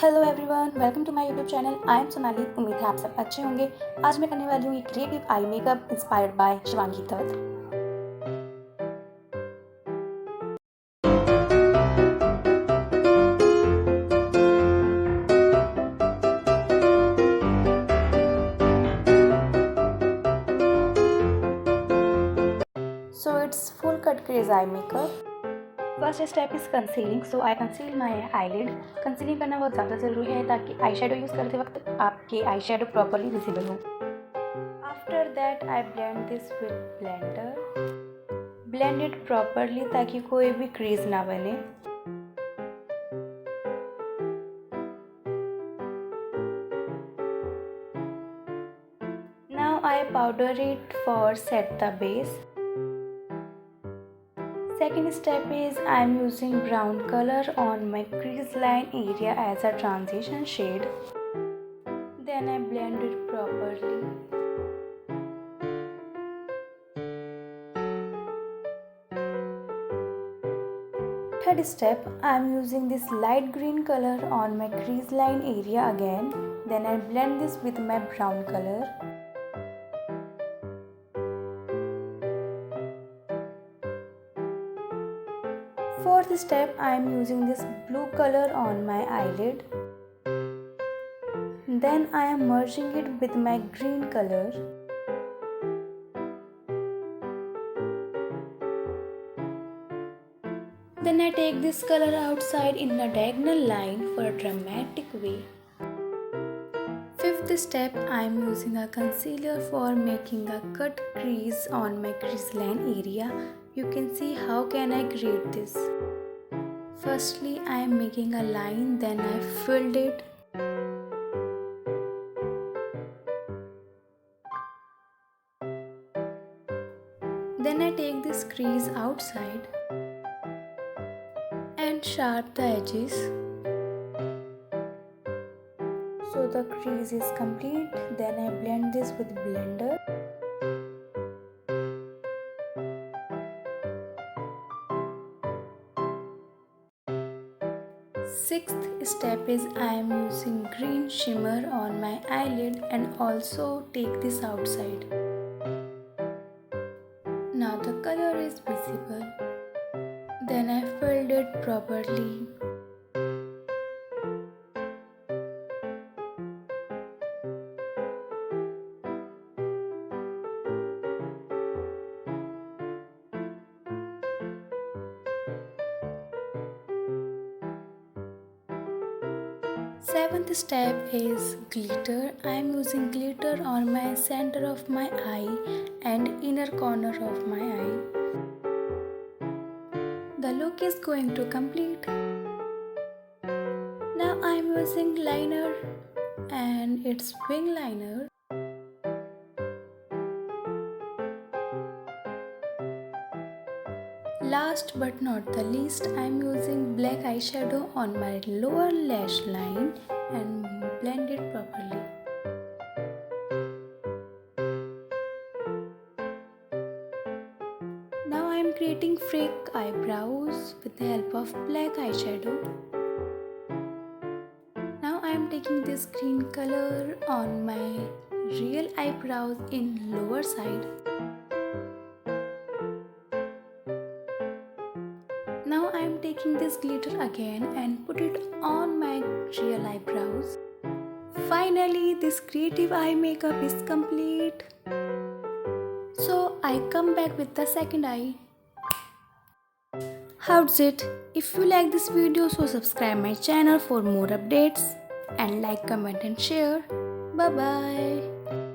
Hello everyone, welcome to my YouTube channel. I am Sonali. उम्मीद है आप सब अच्छे होंगे। आज मैं करने वाली हूँ एक creative eye makeup inspired by Shivangi Dutt. So it's full cut crease eye makeup. First step is concealing. So I conceal my eyelid. Concealing करना बहुत ज़्यादा ज़रूरी है ताकि आई शेडो यूज़ करते वक्त आपके आई शेडो प्रॉपरली विजिबल हो। After that I blend this with blender. Blend it properly ताकि कोई भी क्रीज ना बने। Now I powder it for set the base. Second step is I am using brown color on my crease line area as a transition shade. Then I blend it properly. Third step, I am using this light green color on my crease line area again. Then I blend this with my brown color. Fourth step, I am using this blue color on my eyelid. Then I am merging it with my green color. Then I take this color outside in a diagonal line for a dramatic way. Fifth step, I am using a concealer for making a cut crease on my crease line area. You can see how can I create this. Firstly, I am making a line, then I filled it. Then I take this crease outside and sharp the edges. So the crease is complete. Then I blend this with blender. Sixth step is I am using green shimmer on my eyelid and also take this outside. Now the color is visible. Then I filled it properly. Seventh step is glitter. I am using glitter on my center of my eye and inner corner of my eye. The look is going to complete. Now I am using liner and it's wing liner. Last but not the least, I am using black eyeshadow on my lower lash line and blend it properly. Now I am creating fake eyebrows with the help of black eyeshadow. Now I am taking this green color on my real eyebrows in lower side. Now I am taking this glitter again and put it on my real eyebrows. Finally, this creative eye makeup is complete. So I come back with the second eye. How's it? If you like this video, so subscribe my channel for more updates and like, comment and share. Bye bye.